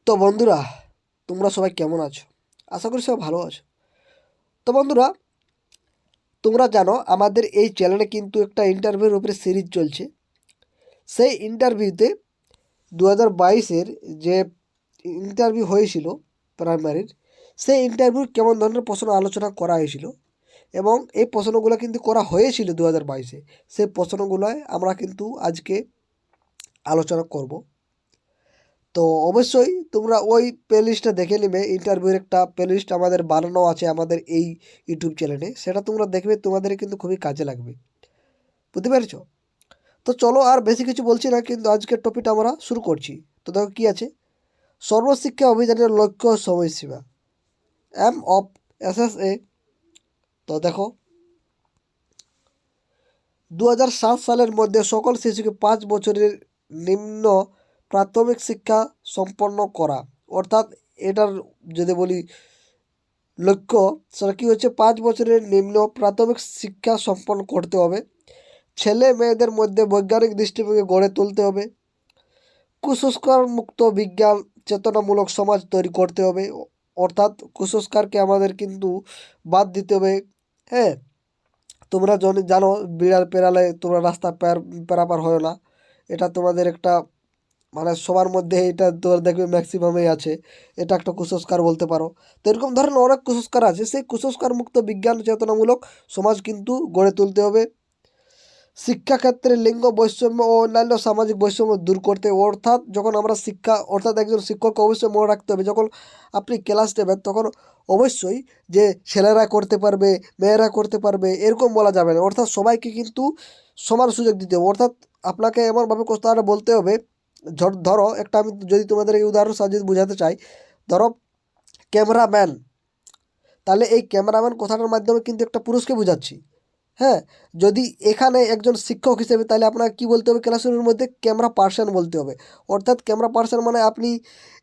তো বন্ধুরা, তোমরা সবাই কেমন আছো? আশা করি সবাই ভালো আছো। তো বন্ধুরা, তোমরা জানো আমাদের এই চ্যানেলে কিন্তু একটা ইন্টারভিউর উপরে সিরিজ চলছে। সেই ইন্টারভিউতে 2022-এর যে ইন্টারভিউ হয়েছিল প্রাইমারির, সেই ইন্টারভিউ কেমন ধরনের প্রশ্ন আলোচনা করা হয়েছিল এবং এই প্রশ্নগুলো কিন্তু করা হয়েছিল 2022-এ। সেই প্রশ্নগুলোয় আমরা কিন্তু আজকে আলোচনা করব। তো অবশ্যই তোমরা ওই প্লেলিস্টটা দেখে নেবে। ইন্টারভিউর একটা প্লেলিস্ট আমাদের বানানো আছে আমাদের এই ইউটিউব চ্যানেলে, সেটা তোমরা দেখবে, তোমাদের কিন্তু খুবই কাজে লাগবে। বুঝতে পেরেছো? তো চলো, আর বেশি কিছু বলছি না, কিন্তু আজকের টপিকটা আমরা শুরু করছি। তো দেখো কী আছে, সর্বশিক্ষা অভিযানের লক্ষ্য ও সময়সীমা, এম অফ SSA। তো দেখো, 2007 সালের মধ্যে সকল শিশুকে 5 বছরের নিম্ন প্রাথমিক শিক্ষা সম্পন্ন করা। অর্থাৎ এটার যদি বলি লক্ষ্য, সেটা কী হচ্ছে, 5 বছরের নিম্ন প্রাথমিক শিক্ষা সম্পন্ন করতে হবে। ছেলে মেয়েদের মধ্যে বৈজ্ঞানিক দৃষ্টিভঙ্গি গড়ে তুলতে হবে। কুসংস্কার মুক্ত বিজ্ঞান চেতনামূলক সমাজ তৈরি করতে হবে। অর্থাৎ কুসংস্কারকে আমাদের কিন্তু বাদ দিতে হবে। হ্যাঁ, তোমরা জানো বিড়াল পেরালে তোমরা রাস্তা পারাপার হয় না, এটা তোমাদের একটা মানে সবার মধ্যে এটা তোর দেখবে ম্যাক্সিমামেই আছে। এটা একটা কুসংস্কার বলতে পারো। তো এরকম ধরনের অনেক কুসংস্কার আছে, সেই কুসংস্কার মুক্ত বিজ্ঞান চেতনামূলক সমাজ কিন্তু গড়ে তুলতে হবে। শিক্ষাক্ষেত্রে লিঙ্গ বৈষম্য ও অন্যান্য সামাজিক বৈষম্য দূর করতে হবে। অর্থাৎ যখন আমরা অর্থাৎ একজন শিক্ষককে অবশ্যই মনে রাখতে হবে, যখন আপনি ক্লাস নেবেন তখন অবশ্যই যে ছেলেরা করতে পারবে মেয়েরা করতে পারবে এরকম বলা যাবে না। অর্থাৎ সবাইকে কিন্তু সমান সুযোগ দিতে হবে। অর্থাৎ আপনাকে এমনভাবে কথাটা বলতে হবে, ধরো একটা আমি যদি তোমাদের এই উদাহরণ সাহায্যে বোঝাতে চাই, ধরো ক্যামেরাম্যান, তাহলে এই ক্যামেরাম্যান কথাটার মাধ্যমে কিন্তু একটা পুরুষকে বোঝাচ্ছি। হ্যাঁ, যদি এখানে একজন শিক্ষক হিসেবে, তাহলে আপনাকে কী বলতে হবে, ক্লাসরুমের মধ্যে ক্যামেরা পার্সন বলতে হবে। অর্থাৎ ক্যামেরা পার্সন মানে আপনি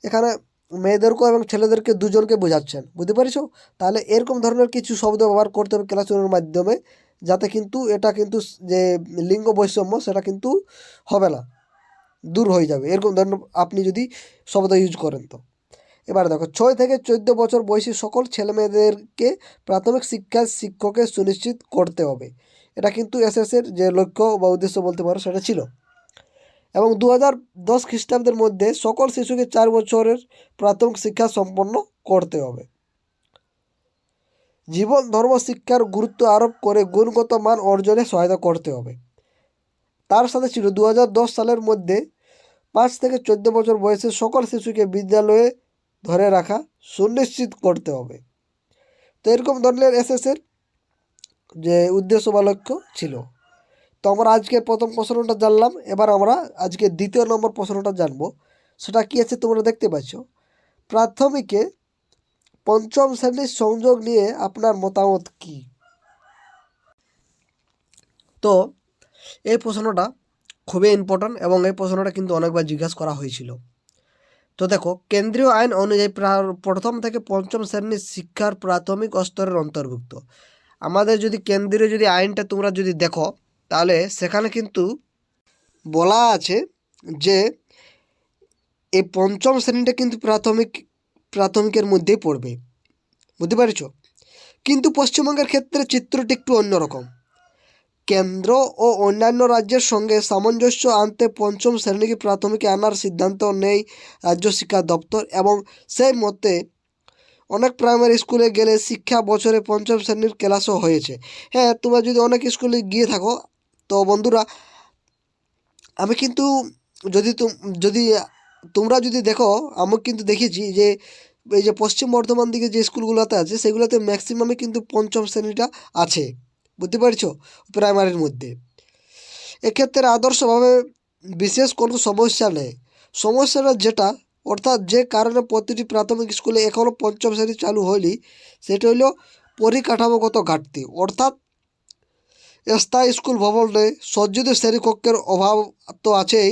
এখানে মেয়েদেরকেও এবং ছেলেদেরকে দুজনকে বোঝাচ্ছেন। বুঝতে পারছো? তাহলে এরকম ধরনের কিছু শব্দ ব্যবহার করতে হবে ক্লাসরুমের মাধ্যমে, যাতে কিন্তু এটা কিন্তু যে লিঙ্গ বৈষম্য সেটা কিন্তু হবে না, দূর হয়ে যাবে এরকম ধরনের আপনি যদি শব্দ ইউজ করেন। তো এবার দেখো, 6 থেকে 14 বছর বয়সী সকল ছেলেমেয়েদেরকে প্রাথমিক শিক্ষার শিক্ষকের সুনিশ্চিত করতে হবে। এটা কিন্তু এসএসের যে লক্ষ্য বা উদ্দেশ্য বলতে পারো সেটা ছিল। এবং 2010 খ্রিস্টাব্দের মধ্যে সকল শিশুকে 4 বছরের প্রাথমিক শিক্ষা সম্পন্ন করতে হবে। জীবন ধর্ম শিক্ষার গুরুত্ব আরোপ করে গুণগত মান অর্জনে সহায়তা করতে হবে। তার সাথে ছিল 2010 সালের মধ্যে 5 থেকে 14 বছর বয়সে সকল শিশুকে বিদ্যালয়ে ধরে রাখা সুনিশ্চিত করতে হবে। তো এরকম ধরনের এসএসের যে উদ্দেশ্য বা লক্ষ্য ছিল। তো আমরা আজকে প্রথম প্রশ্নটা জানলাম, এবার আমরা আজকে দ্বিতীয় নম্বর প্রশ্নটা জানবো। সেটা কী আছে তোমরা দেখতে পাচ্ছ, প্রাথমিকে পঞ্চম শ্রেণীর সংযোগ নিয়ে আপনার মতামত কী? তো এই প্রশ্নটা খুবই ইম্পর্ট্যান্ট এবং এই প্রশ্নটা কিন্তু অনেকবার জিজ্ঞাসা করা হয়েছিল। তো দেখো, কেন্দ্রীয় আইন অনুযায়ী প্রথম থেকে পঞ্চম শ্রেণীর শিক্ষার প্রাথমিক স্তরের অন্তর্ভুক্ত। আমাদের যদি কেন্দ্রীয় যদি আইনটা তোমরা যদি দেখো, তাহলে সেখানে কিন্তু বলা আছে যে এই পঞ্চম শ্রেণীটা কিন্তু প্রাথমিকের মধ্যেই পড়বে। বুঝতে পারছ? কিন্তু পশ্চিমবঙ্গের ক্ষেত্রে চিত্রটি একটু অন্যরকম। কেন্দ্র ও অন্যান্য রাজ্যের সঙ্গে সামঞ্জস্য আনতে পঞ্চম শ্রেণীকে প্রাথমিকে আনার সিদ্ধান্ত নেয় রাজ্য শিক্ষা দপ্তর, এবং সেই মতে অনেক প্রাইমারি স্কুলে গেলে শিক্ষা বছরে পঞ্চম শ্রেণীর ক্লাসও হয়েছে। হ্যাঁ, তোমরা যদি অনেক স্কুলে গিয়ে থাকো, তো বন্ধুরা আমি কিন্তু যদি তোমরা যদি দেখো, আমি কিন্তু দেখেছি যে এই যে পশ্চিম বর্ধমান দিকে যে স্কুলগুলোতে আছে সেগুলোতে ম্যাক্সিমামে কিন্তু পঞ্চম শ্রেণীটা আছে। বুঝতে পারছো? প্রাইমারির মধ্যে এক্ষেত্রে আদর্শভাবে বিশেষ কোনো সমস্যা নেই। সমস্যাটা যেটা, অর্থাৎ যে কারণে প্রতিটি প্রাথমিক স্কুলে এখনও পঞ্চম শ্রেণী চালু হয়নি, সেটা হলো পরিকাঠামোগত ঘাটতি। অর্থাৎ স্থায়ী স্কুল ভবন নেই, সজ্জিত শ্রেণীকক্ষের অভাব তো আছেই,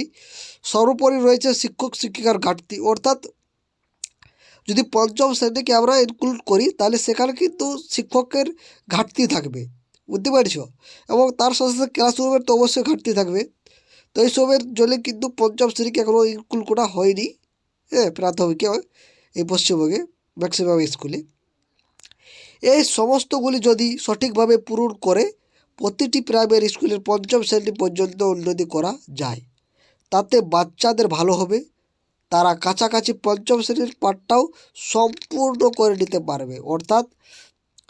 সর্বোপরি রয়েছে শিক্ষক শিক্ষিকার ঘাটতি। অর্থাৎ যদি পঞ্চম শ্রেণীকে আমরা ইনক্লুড করি, তাহলে সেখানে কিন্তু শিক্ষকের ঘাটতি থাকবে। বুঝতে পারছ? এবং তার সাথে সাথে ক্লাসরুমের তো অবশ্যই ঘাটতি থাকবে। তো এইসবের জন্য কিন্তু পঞ্চম শ্রেণীকে এখনও ইনক্লুড করা হয়নি। হ্যাঁ, প্রাথমিকে এই পশ্চিমবঙ্গে ম্যাক্সিমাম স্কুলে এই সমস্তগুলি যদি সঠিকভাবে পূরণ করে প্রতিটি প্রাইমারি স্কুলের পঞ্চম শ্রেণী পর্যন্ত উন্নতি করা যায়, তাতে বাচ্চাদের ভালো হবে। তারা কাছাকাছি পঞ্চম শ্রেণীর পাঠটাও সম্পূর্ণ করে নিতে পারবে। অর্থাৎ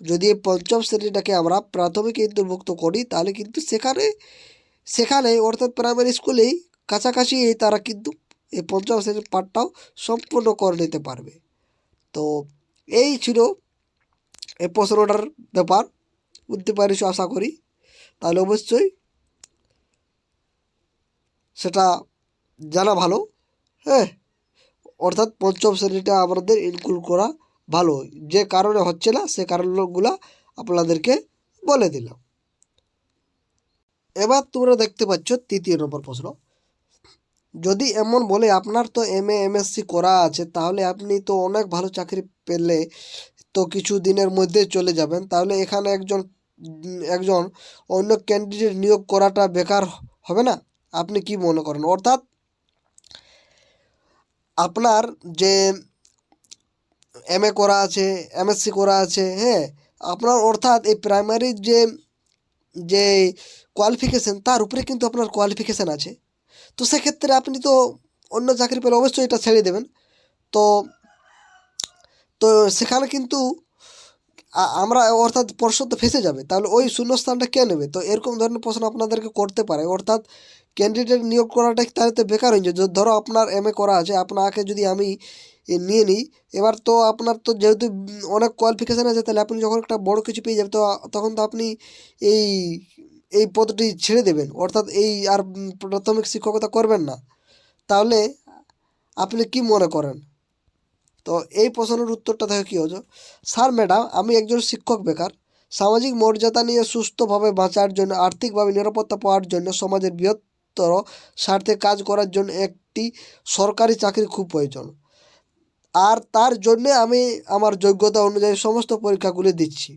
যদি এই পঞ্চম শ্রেণীটাকে আমরা প্রাথমিক অন্তর্ভুক্ত করি, তাহলে কিন্তু সেখানে অর্থাৎ প্রাইমারি স্কুলেই কাছাকাছি তারা কিন্তু এই পঞ্চম শ্রেণীর পাঠটাও সম্পূর্ণ করে নিতে পারবে। তো এই ছিল এই প্রশ্নটার ব্যাপার, বুঝতে পারিস আশা করি। তাহলে অবশ্যই সেটা জানা ভালো। হ্যাঁ, অর্থাৎ পঞ্চম শ্রেণীটা আমাদের ইনক্লুড করা ভালো। যে কারণে হচ্ছে না সে কারণগুলো আপনাদেরকে বলে দিলাম। এবার তোমরা দেখতে পাচ্ছ 3 নম্বর প্রশ্ন। যদি এমন বলে আপনার তো MA MSc করা আছে, তাহলে আপনি তো অনেক ভালো চাকরি পেলে তো কিছু দিনের মধ্যে চলে যাবেন, তাহলে এখানে একজন অন্য ক্যান্ডিডেট নিয়োগ করাটা বেকার হবে না? আপনি কি মনে করেন? অর্থাৎ আপনার যে MA করা আছে, MSc করা আছে, হ্যাঁ, আপনার অর্থাৎ এই প্রাইমারির যে যে কোয়ালিফিকেশান, তার উপরে কিন্তু আপনার কোয়ালিফিকেশান আছে। তো সেক্ষেত্রে আপনি তো অন্য চাকরি পেলে অবশ্যই এটা ছেড়ে দেবেন। তো তো সেখানে কিন্তু আমরা অর্থাৎ পর্ষদ তো ফেঁসে যাবে, তাহলে ওই শূন্যস্থানটা কে নেবে? তো এরকম ধরনের প্রশ্ন আপনাদেরকে করতে পারে। অর্থাৎ ক্যান্ডিডেট নিয়োগ করাটা তাহলে তো বেকার হয়ে যায়। ধরো আপনার MA করা আছে, আপনাকে যদি আমি নিয়ে নিই, এবার তো আপনার তো যেহেতু অনেক কোয়ালিফিকেশান আছে, তাহলে আপনি যখন একটা বড় কিছু পেয়ে যাবেন, তো তখন তো আপনি এই এই পদটি ছেড়ে দেবেন, অর্থাৎ এই আর প্রাথমিক শিক্ষকতা করবেন না। তাহলে আপনি কি মনে করেন? তো এই প্রশ্নের উত্তরটা দেখো কী হচ্ছে। স্যার ম্যাডাম, আমি একজন শিক্ষক বেকার। সামাজিক মর্যাদা নিয়ে সুস্থভাবে বাঁচার জন্য, আর্থিকভাবে নিরাপত্তা পাওয়ার জন্য, সমাজের বৃহত্তর স্বার্থে কাজ করার জন্য একটি সরকারি চাকরি খুব প্রয়োজন। আর তার জন্যে আমি আমার যোগ্যতা অনুযায়ী সমস্ত পরীক্ষাগুলি দিচ্ছি।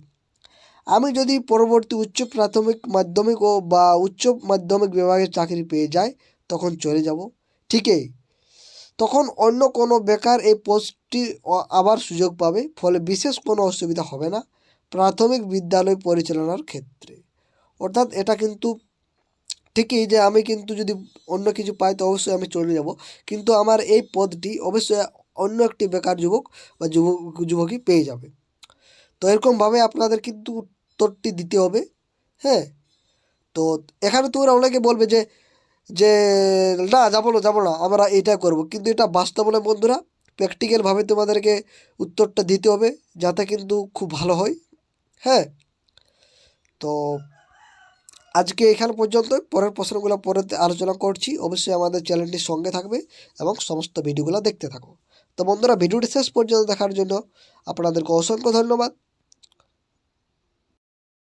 আমি যদি পরবর্তী উচ্চ প্রাথমিক মাধ্যমিক বা উচ্চ মাধ্যমিক বিভাগে চাকরি পেয়ে যাই, তখন চলে যাব ঠিকই। তখন অন্য কোনো বেকার এই পোস্টটি আবার সুযোগ পাবে, ফলে বিশেষ কোনো অসুবিধা হবে না প্রাথমিক বিদ্যালয় পরিচালনার ক্ষেত্রে। অর্থাৎ এটা কিন্তু ঠিকই যে আমি কিন্তু যদি অন্য কিছু পাই তো অবশ্যই আমি চলে যাব, কিন্তু আমার এই পদটি অবশ্যই অন্য একটি বেকার যুবক বা যুবকই পেয়ে যাবে। তো এরকমভাবে আপনাদের কিন্তু উত্তরটি দিতে হবে। হ্যাঁ, তো এখানে তোমরা অনেকে বলবে যে যে না, যাবো না, আমরা এটা করব, কিন্তু এটা বাস্তব নয় বন্ধুরা। প্র্যাকটিক্যালভাবে তোমাদেরকে উত্তরটা দিতে হবে, যাতে কিন্তু খুব ভালো হয়। হ্যাঁ, তো আজকে এখানে পর্যন্ত। পরের প্রশ্নগুলো পরে আলোচনা করছি। অবশ্যই আমাদের চ্যানেলটির সঙ্গে থাকবে এবং সমস্ত ভিডিওগুলো দেখতে থাকো। তো বন্ধুরা, ভিডিওটি শেষ পর্যন্ত দেখার জন্য আপনাদেরকে অসংখ্য ধন্যবাদ।